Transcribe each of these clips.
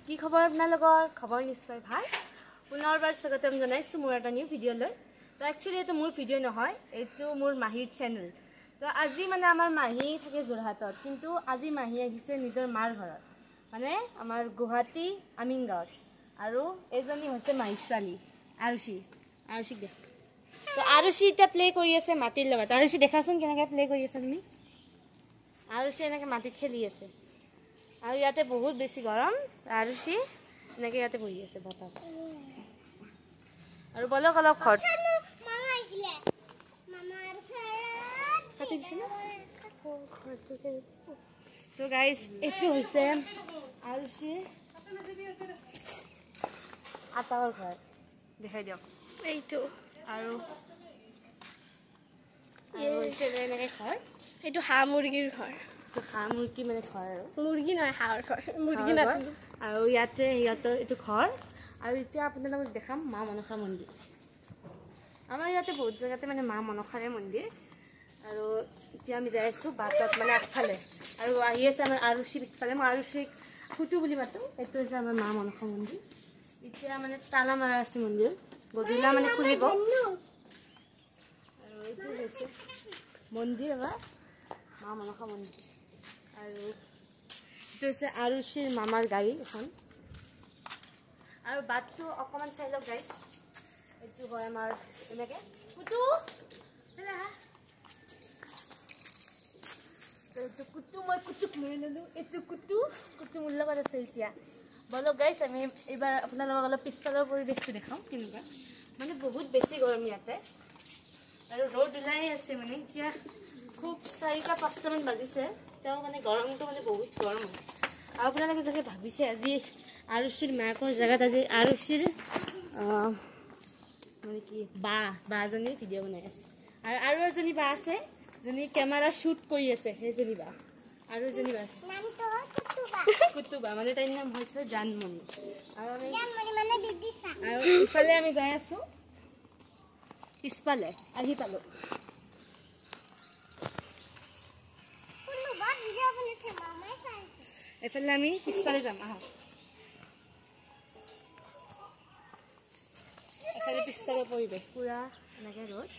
কি খবৰ আপোনালোকৰ খবৰ নিশ্চয় ভাল পুনৰবাৰ স্বাগতম জনাইছো মোৰ এটা নিউ ভিডিঅ' লৈ তো একচুয়ালি এটো মোৰ ভিডিঅ' নহয় এটো মোৰ মাহীৰ চেনেল তো আজি মানে আমাৰ মাহী থাকে যোৰহাটত কিন্তু আজি মাহী আহিছে নিজৰ মাৰ ঘৰত মানে আমাৰ গুৱাহাটী আমিনগাঁৱত আৰু এজনী হৈছে মাহীৰ ছোৱালী আৰুষি দেখ তো আৰুষি এটা প্লে কৰি আছে মাটিৰ লগত আৰুষি দেখাচোন কেনেকৈ প্লে কৰি আছে তুমি আৰুষি এনেকৈ মাটিত খেলি আছে আৰু ইয়াতে বহুত বেছি গৰম আৰুষি এনেকৈ ইয়াতে বহি আছে বতাহ আৰু বলক অলপ ঘৰ মামা আহিলে মামাৰ ঘৰত কাটি দিছে না তো গাইস এটো হৈছে আৰুষি আটাৰ ঘৰ দেখাই দিয়ক এইটো আৰু এনেকৈ ঘৰ এইটো হাঁহ মুৰ্গীৰ ঘৰ হাঁহ মুৰ্গী মানে ঘৰ আৰু মুৰ্গী নহয় হাঁহৰ ঘৰ মুৰ্গী নহয় আৰু ইয়াতে সিহঁতৰ এইটো ঘৰ আৰু এতিয়া আপোনালোকক দেখাম মা মনসা মন্দিৰ আমাৰ ইয়াতে বহুত জেগাতে মানে মা মনসাৰে মন্দিৰ আৰু এতিয়া আমি যাই আছোঁ বাটত মানে আগফালে আৰু আহি আছে আমাৰ আৰুষি পিছফালে মই আৰুষিক ফুটু বুলি মাতোঁ এইটো হৈছে আমাৰ মা মনসা মন্দিৰ এতিয়া মানে তালা মাৰা আছে মন্দিৰ গধূলা মানে খুলিব আৰু এইটো হৈছে মন্দিৰ আমাৰ মা মনসা মন্দিৰ আৰু এইটো হৈছে আৰুষিৰ মামাৰ গাড়ী এখন আৰু বাটটো অকণমান চাই লওক গাইছ এইটো হয় আমাৰ এনেকৈ কুটু এইটো কুটু মই কুটুক লৈ ল'লোঁ এইটো কুটু মোৰ লগত আছে এতিয়া বলক গাইছ আমি এইবাৰ আপোনালোকক অলপ পিছফালৰ পৰিৱেশটো দেখাওঁ কেনেকুৱা মানে বহুত বেছি গৰম ইয়াতে আৰু ৰ'দ ওলাই আছে মানে এতিয়া খুব 4-5টামান বাজিছে তেওঁ মানে গৰমটো মানে বহুত গৰম হয় আৰু আপোনালোকে যদি ভাবিছে আজি আৰুষিৰ মাকৰ জেগাত আজি আৰুষিৰ মানে কি বাজনী ভিডিঅ' বনাই আছে আৰু এজনী বা আছে যোনী কেমেৰা শ্বুট কৰি আছে সেইজনী বা আৰু এজনী বা আছে কুটুবা মানে তাইৰ নাম হৈছে জানমণি আৰু ইফালে আমি যাই আছোঁ পিছফালে আহি পালোঁ এফালে আমি পিছফালে যাম আহক এফালে পিছফালে পৰিৱেশ পুৰা এনেকৈ ৰ'দ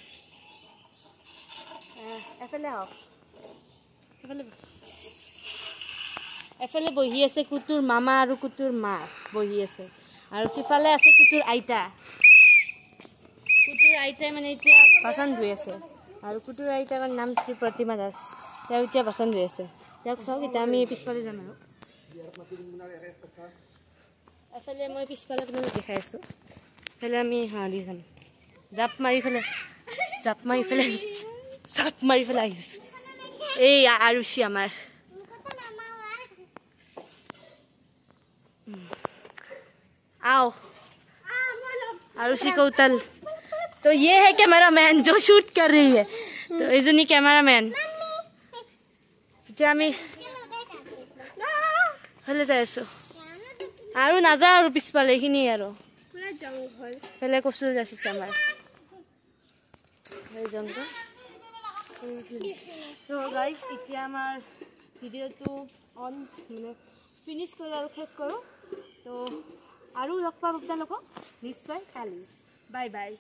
এফালে আহক এফালে বহি আছে কুটুৰ মামা আৰু কুটুৰ মা বহি আছে আৰু সিফালে আছে কুটুৰ আইতাই মানে এতিয়া বাচন ধুই আছে আৰু কুটুৰ আইতাৰ নাম শ্ৰী প্ৰতিমা দাস তেওঁ এতিয়া বাচন ধুই আছে তেওঁক চাওক এতিয়া আমি পিছফালে যাম আৰু এফালে মই পিছফালে আপোনালোক দেখাই আছোঁ এফালে আমি হাঁহি যাম জাপ মাৰি পেলাই আহিছোঁ এই আৰুষি আমাৰ आओ आरुषि को उतल तो ये है कैमरामैन जो शूट कर रही है तो इजनी कैमरामैन जामी হলে যাই আছো আৰু নাযা আৰু পিছপালে এইখিনি আৰু পুৰা জংঘল ফেলে কচুৰ গাছ আছে আমাৰ এই জংঘল তো গাইস এতিয়া আমাৰ ভিডিঅ'টো অন মানে ফিনিশ কৰি আৰু শেষ কৰোঁ তো আৰু লগ পাম আপোনালোকক নিশ্চয় কালি বাই বাই